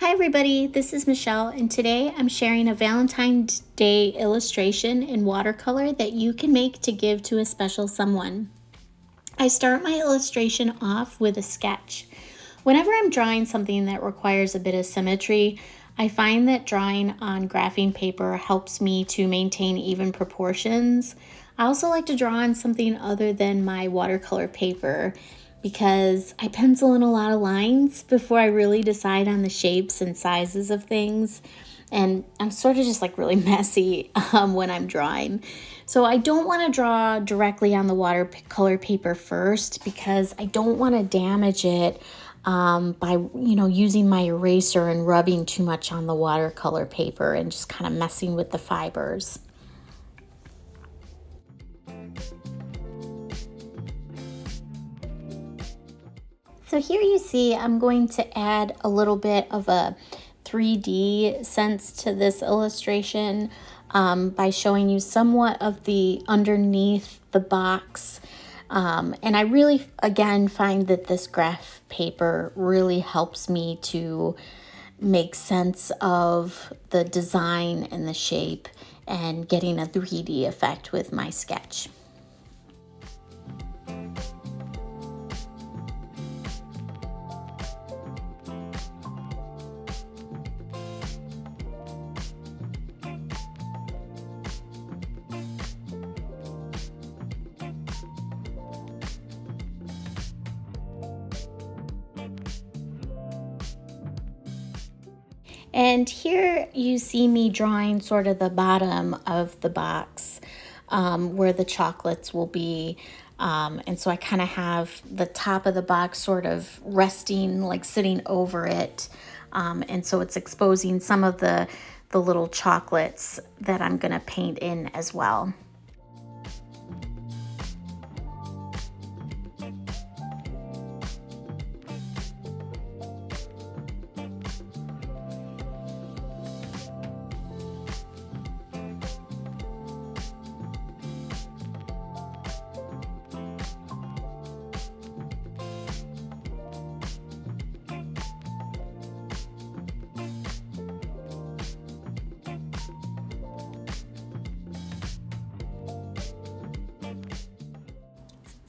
Hi everybody, this is Michelle, and today I'm sharing a Valentine's Day illustration in watercolor that you can make to give to a special someone. I start my illustration off with a sketch. Whenever I'm drawing something that requires a bit of symmetry, I find that drawing on graphing paper helps me to maintain even proportions. I also like to draw on something other than my watercolor paper because I pencil in a lot of lines before I really decide on the shapes and sizes of things. And I'm sort of just like really messy when I'm drawing. So I don't want to draw directly on the watercolor paper first because I don't want to damage it by using my eraser and rubbing too much on the watercolor paper and just kind of messing with the fibers. So here you see I'm going to add a little bit of a 3D sense to this illustration by showing you somewhat of the underneath the box. And I really, again, find that this graph paper really helps me to make sense of the design and the shape and getting a 3D effect with my sketch. And here you see me drawing sort of the bottom of the box where the chocolates will be. And so I kind of have the top of the box sort of resting, like sitting over it. And so it's exposing some of the little chocolates that I'm going to paint in as well.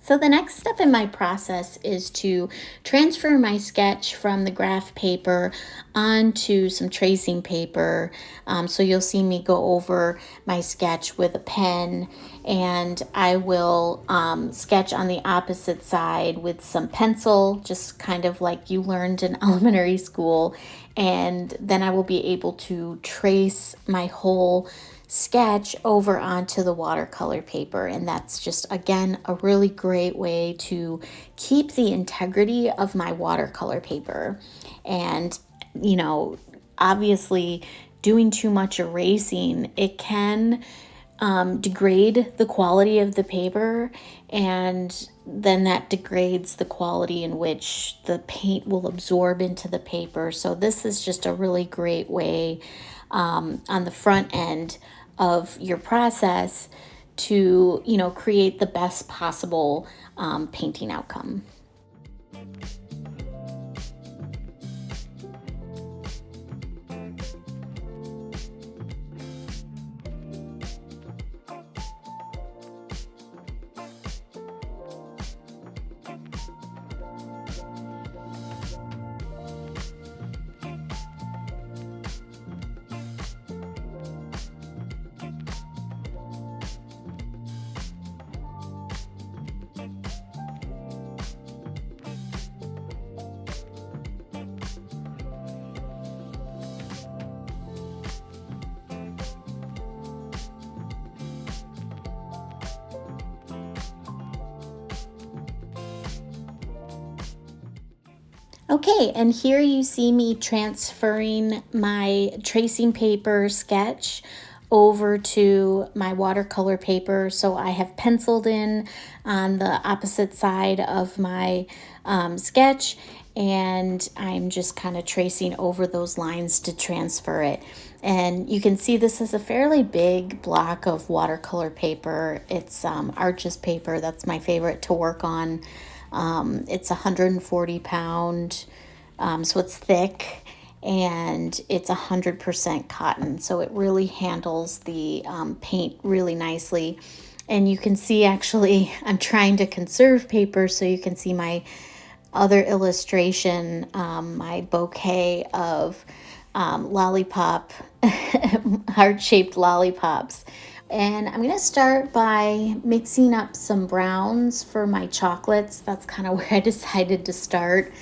So the next step in my process is to transfer my sketch from the graph paper onto some tracing paper. So you'll see me go over my sketch with a pen, and I will sketch on the opposite side with some pencil, just kind of like you learned in elementary school. And then I will be able to trace my whole sketch over onto the watercolor paper. And that's just, again, a really great way to keep the integrity of my watercolor paper. And, obviously doing too much erasing, it can degrade the quality of the paper, and then that degrades the quality in which the paint will absorb into the paper. So this is just a really great way on the front end of your process to, create the best possible painting outcome. Okay, and here you see me transferring my tracing paper sketch over to my watercolor paper. So I have penciled in on the opposite side of my sketch, and I'm just kind of tracing over those lines to transfer it. And you can see this is a fairly big block of watercolor paper. It's Arches paper. That's my favorite to work on. It's 140 pound, so it's thick, and it's 100% cotton, so it really handles the paint really nicely. And you can see, actually, I'm trying to conserve paper, so you can see my other illustration, my bouquet of lollipop, heart-shaped lollipops. And I'm gonna start by mixing up some browns for my chocolates. That's kind of where I decided to start.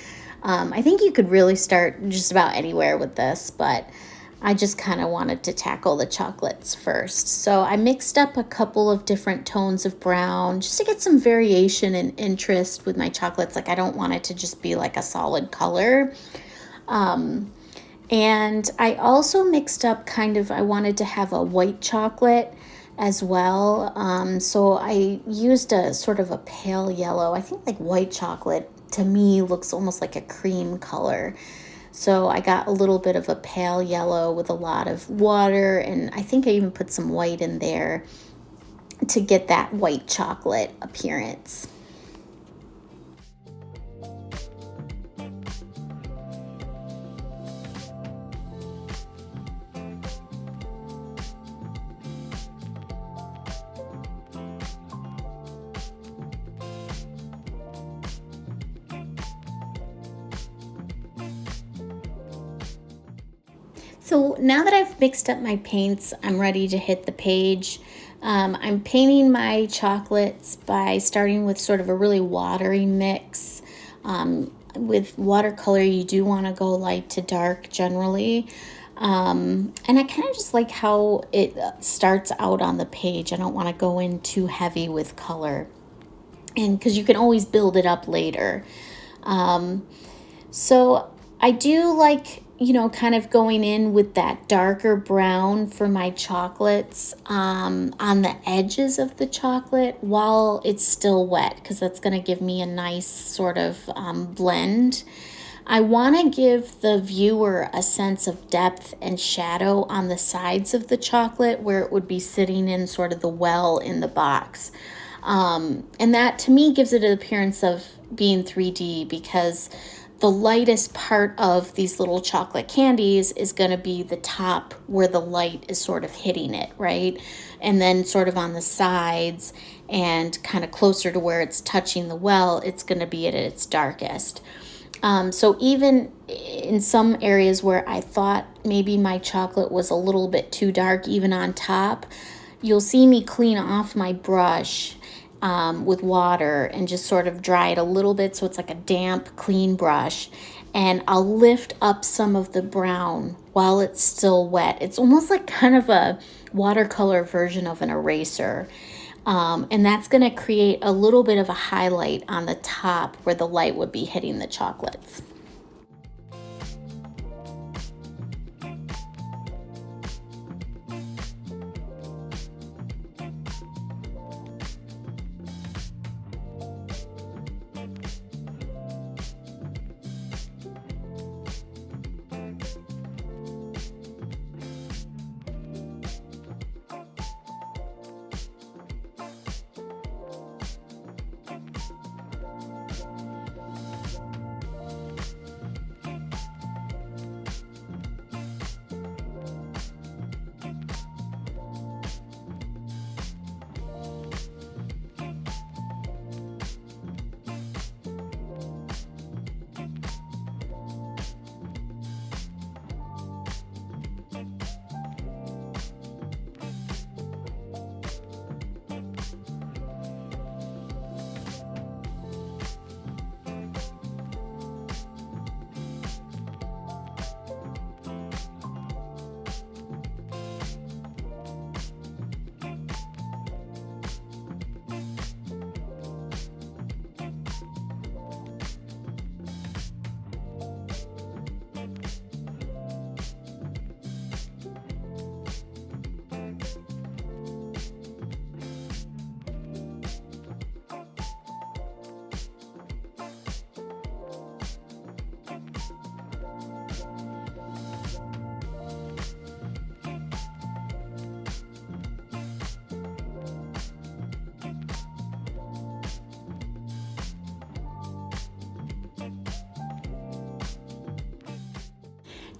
I think you could really start just about anywhere with this, but I just kind of wanted to tackle the chocolates first. So I mixed up a couple of different tones of brown just to get some variation and interest with my chocolates. Like, I don't want it to just be like a solid color. And I also mixed up I wanted to have a white chocolate as well. So I used a sort of a pale yellow. I think like white chocolate to me looks almost like a cream color. So I got a little bit of a pale yellow with a lot of water, and I think I even put some white in there to get that white chocolate appearance. So now that I've mixed up my paints, I'm ready to hit the page. I'm painting my chocolates by starting with sort of a really watery mix. With watercolor, you do want to go light to dark generally. And I kind of just like how it starts out on the page. I don't want to go in too heavy with color, and because you can always build it up later. So I do like, kind of going in with that darker brown for my chocolates on the edges of the chocolate while it's still wet, because that's going to give me a nice sort of blend. I want to give the viewer a sense of depth and shadow on the sides of the chocolate where it would be sitting in sort of the well in the box. And that to me gives it an appearance of being 3D, because the lightest part of these little chocolate candies is going to be the top where the light is sort of hitting it, right? And then sort of on the sides and kind of closer to where it's touching the well, it's going to be at its darkest. So even in some areas where I thought maybe my chocolate was a little bit too dark, even on top, you'll see me clean off my brush with water and just sort of dry it a little bit so it's like a damp, clean brush. And I'll lift up some of the brown while it's still wet. It's almost like kind of a watercolor version of an eraser. And that's going to create a little bit of a highlight on the top where the light would be hitting the chocolates.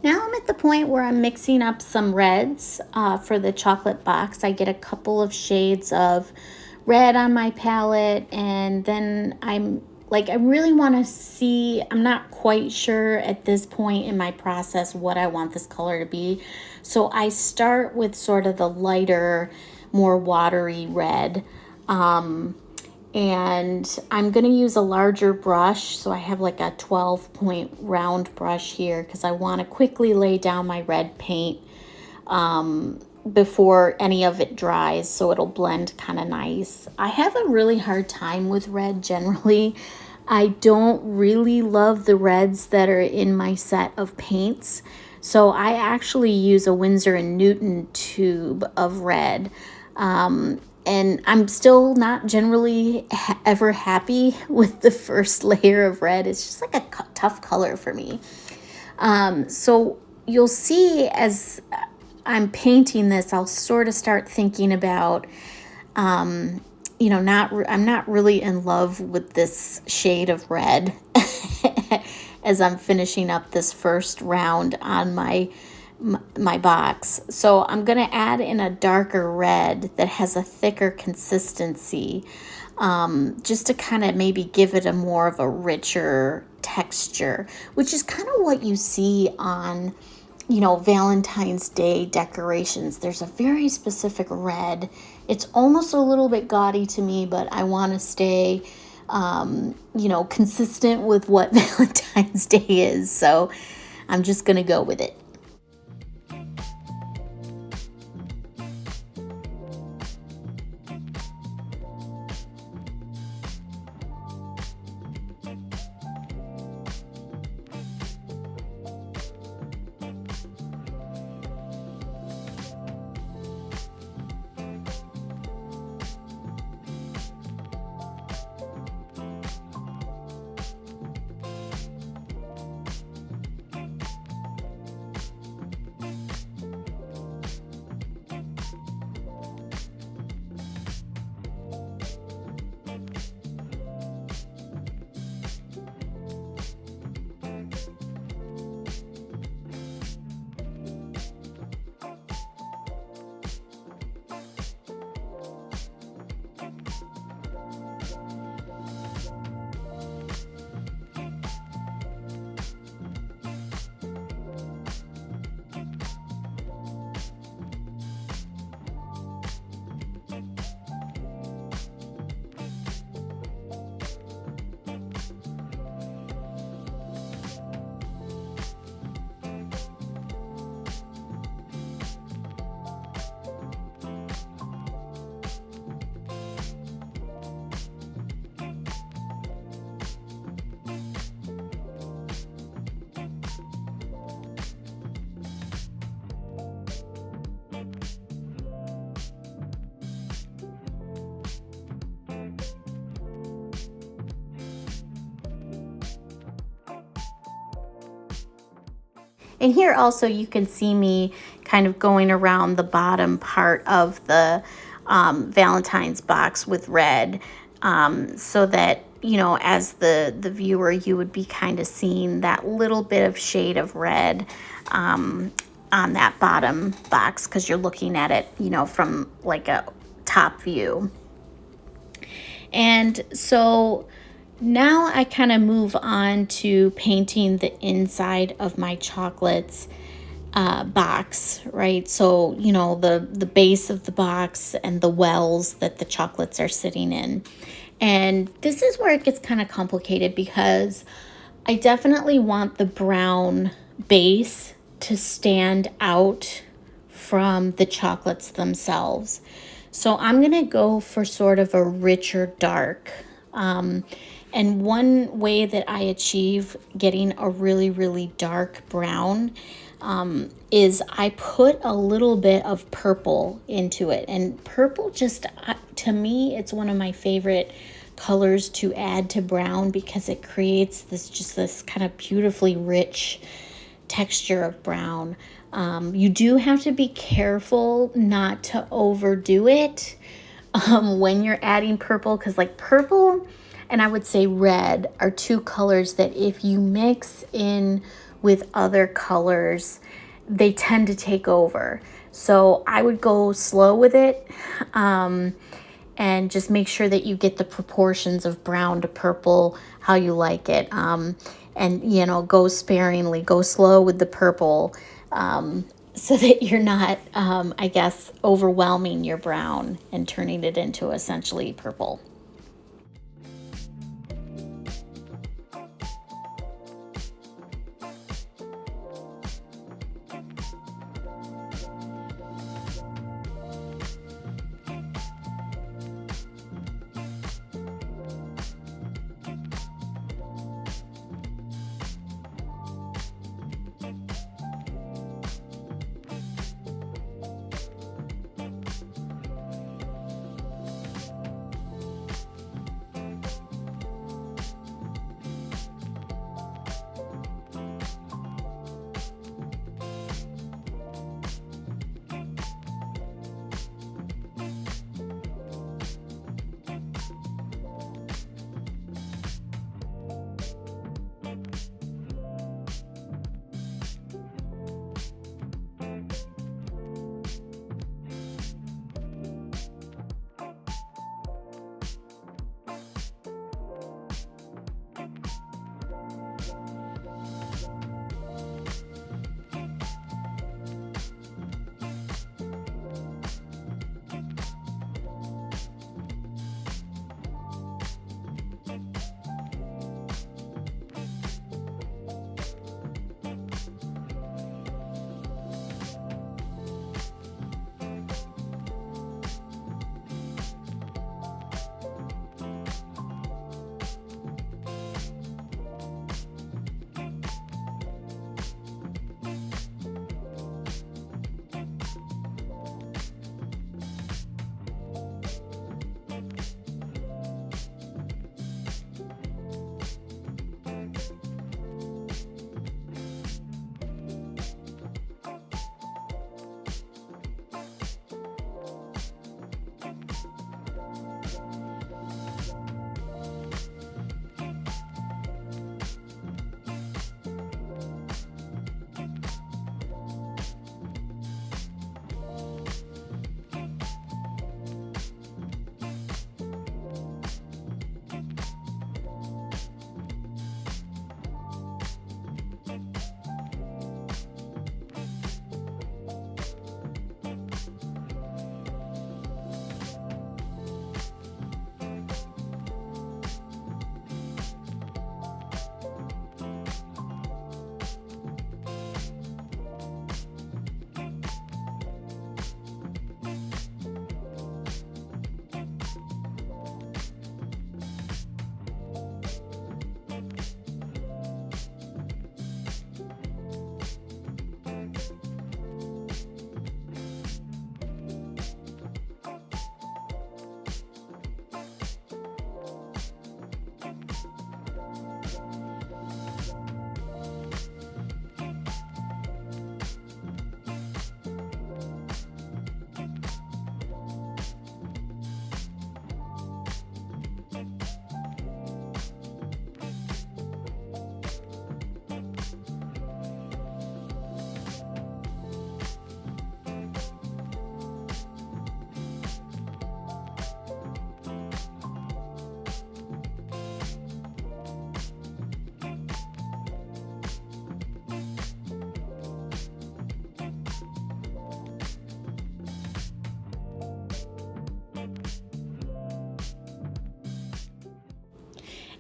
Now I'm at the point where I'm mixing up some reds for the chocolate box. I get a couple of shades of red on my palette, and then I really want to see, I'm not quite sure at this point in my process what I want this color to be. So I start with sort of the lighter, more watery red. And I'm going to use a larger brush. So I have like a 12-point round brush here because I want to quickly lay down my red paint before any of it dries, so it'll blend kind of nice. I have a really hard time with red generally. I don't really love the reds that are in my set of paints. So I actually use a Winsor & Newton tube of red. And I'm still not generally ever happy with the first layer of red. It's just like a tough color for me. So you'll see as I'm painting this, I'll sort of start thinking about, I'm not really in love with this shade of red as I'm finishing up this first round on my box. So I'm going to add in a darker red that has a thicker consistency, just to kind of maybe give it a more of a richer texture, which is kind of what you see on, Valentine's Day decorations. There's a very specific red. It's almost a little bit gaudy to me, but I want to stay, consistent with what Valentine's Day is. So I'm just going to go with it. And here also you can see me kind of going around the bottom part of the Valentine's box with red, so that, as the viewer, you would be kind of seeing that little bit of shade of red on that bottom box because you're looking at it, from like a top view. And so now I kind of move on to painting the inside of my chocolates box, right? So, the base of the box and the wells that the chocolates are sitting in. And this is where it gets kind of complicated because I definitely want the brown base to stand out from the chocolates themselves. So I'm going to go for sort of a richer dark. And one way that I achieve getting a really, really dark brown is I put a little bit of purple into it. And purple just, to me, it's one of my favorite colors to add to brown because it creates this kind of beautifully rich texture of brown. You do have to be careful not to overdo it when you're adding purple, because like purple and I would say red are two colors that if you mix in with other colors, they tend to take over. So I would go slow with it, and just make sure that you get the proportions of brown to purple how you like it. And, go sparingly, go slow with the purple, so that you're not, I guess, overwhelming your brown and turning it into essentially purple.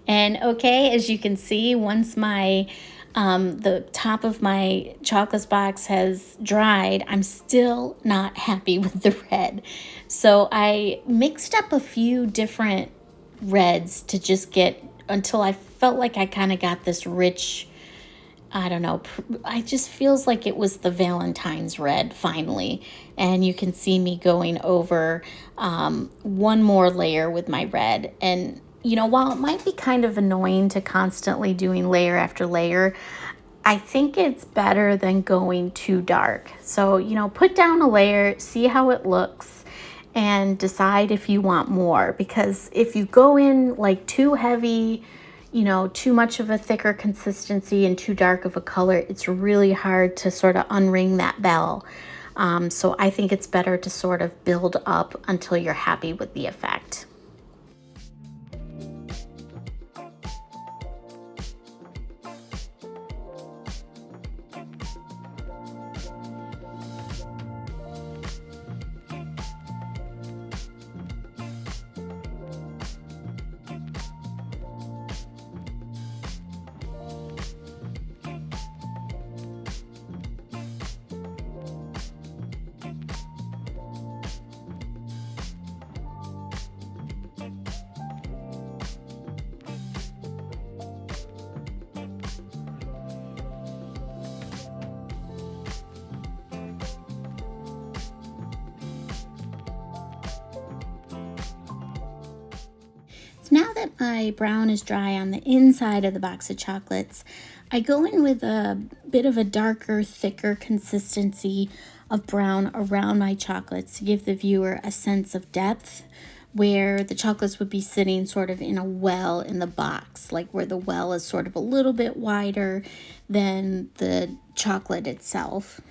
And okay, as you can see, once my the top of my chocolates box has dried, I'm still not happy with the red. So I mixed up a few different reds to just get until I felt like I kind of got this rich, I don't know, I just feels like it was the Valentine's red finally. And you can see me going over one more layer with my red. And, while it might be kind of annoying to constantly doing layer after layer, I think it's better than going too dark. So, put down a layer, see how it looks, and decide if you want more. Because if you go in like too heavy, too much of a thicker consistency and too dark of a color, it's really hard to sort of unring that bell. So I think it's better to sort of build up until you're happy with the effect. Now that my brown is dry on the inside of the box of chocolates, I go in with a bit of a darker, thicker consistency of brown around my chocolates to give the viewer a sense of depth, where the chocolates would be sitting sort of in a well in the box, like where the well is sort of a little bit wider than the chocolate itself.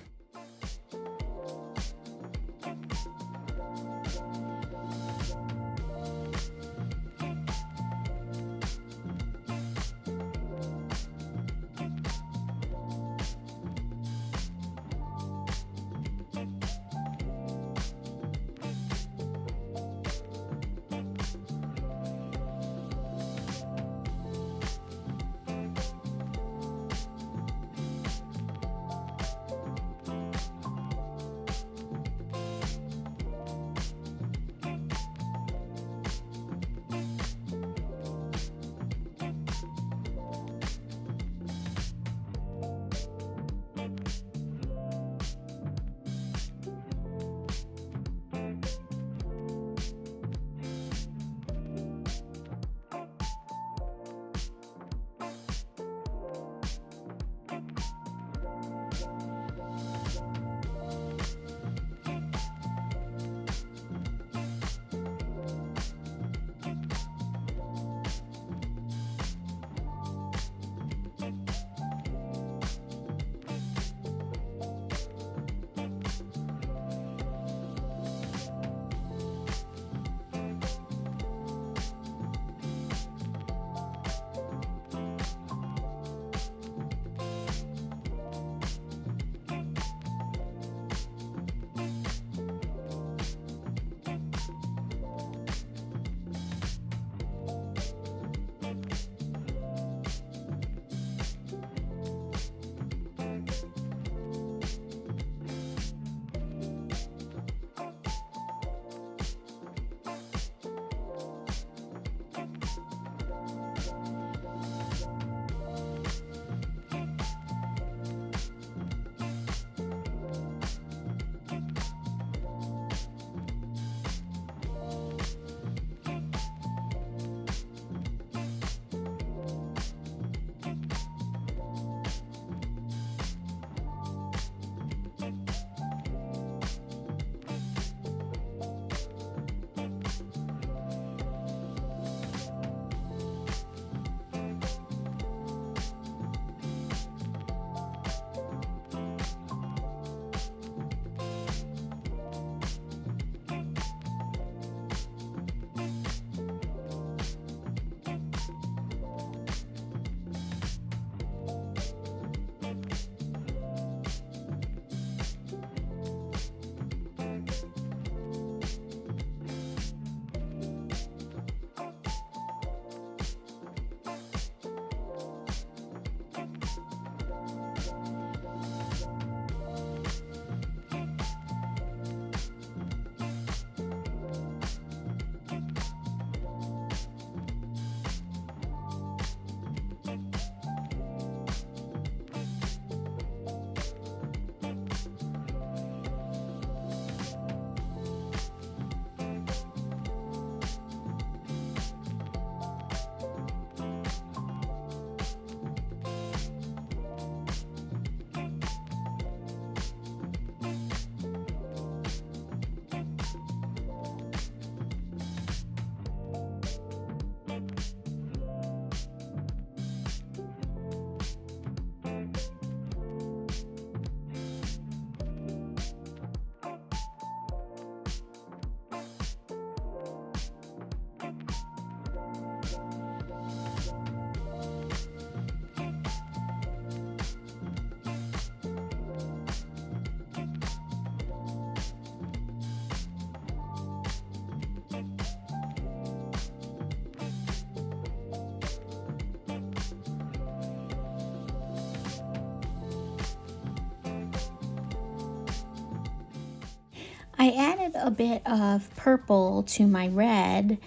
I added a bit of purple to my red,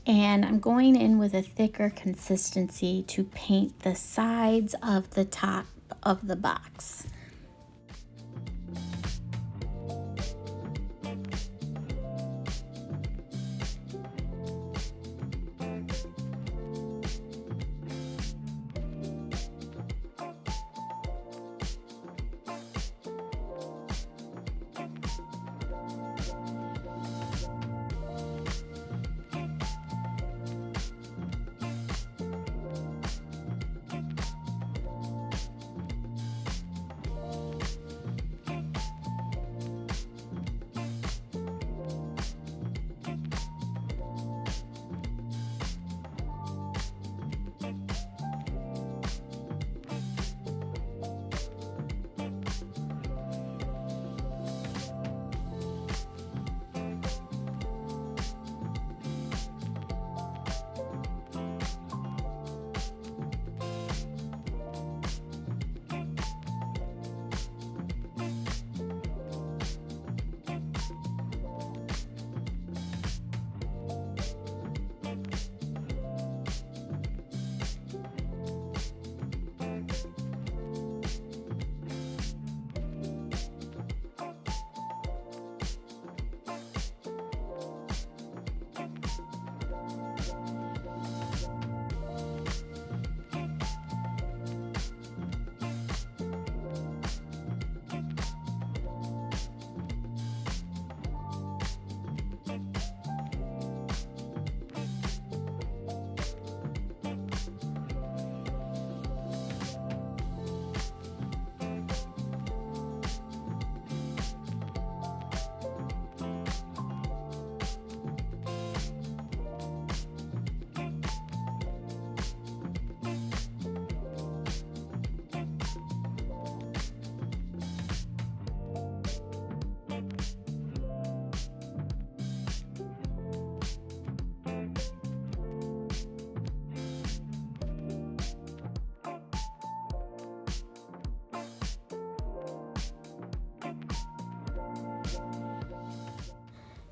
and I'm going in with a thicker consistency to paint the sides of the top of the box.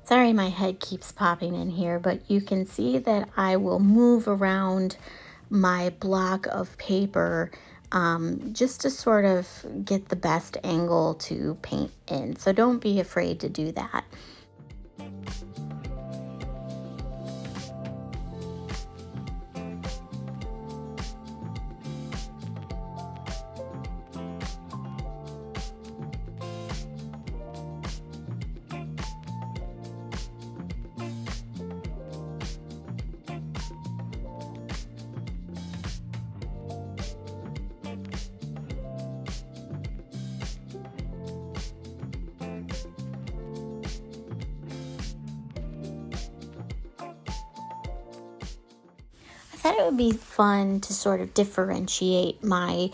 Sorry, my head keeps popping in here, but you can see that I will move around my block of paper just to sort of get the best angle to paint in. So don't be afraid to do that. I thought it would be fun to sort of differentiate my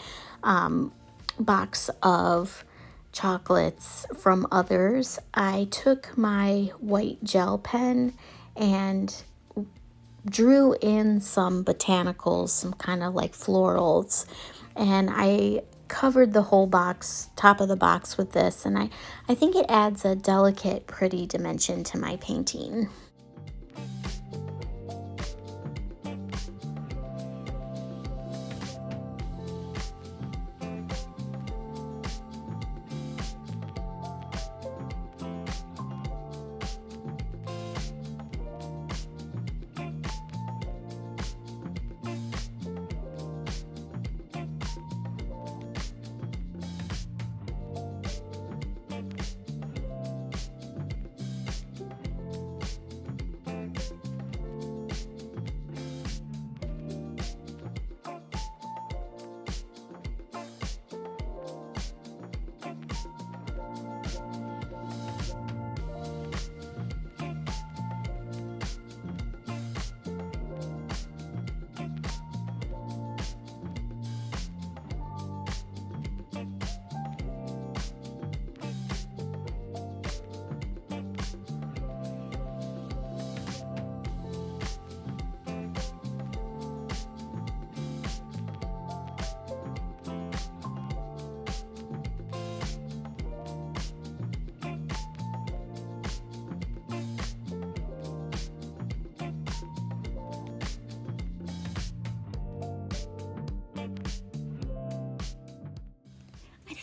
box of chocolates from others. I took my white gel pen and drew in some botanicals, some kind of like florals, and I covered the whole box, top of the box with this, and I think it adds a delicate, pretty dimension to my painting.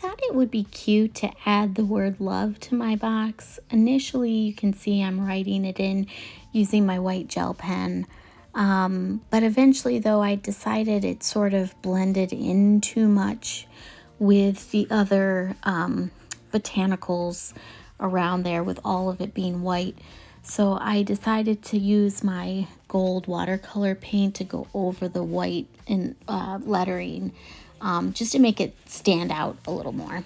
thought it would be cute to add the word love to my box. Initially, you can see I'm writing it in using my white gel pen. But eventually, though, I decided it sort of blended in too much with the other botanicals around there, with all of it being white. So I decided to use my gold watercolor paint to go over the white and lettering, just to make it stand out a little more.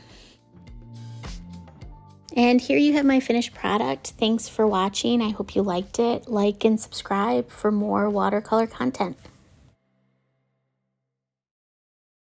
And here you have my finished product. Thanks for watching. I hope you liked it. Like and subscribe for more watercolor content.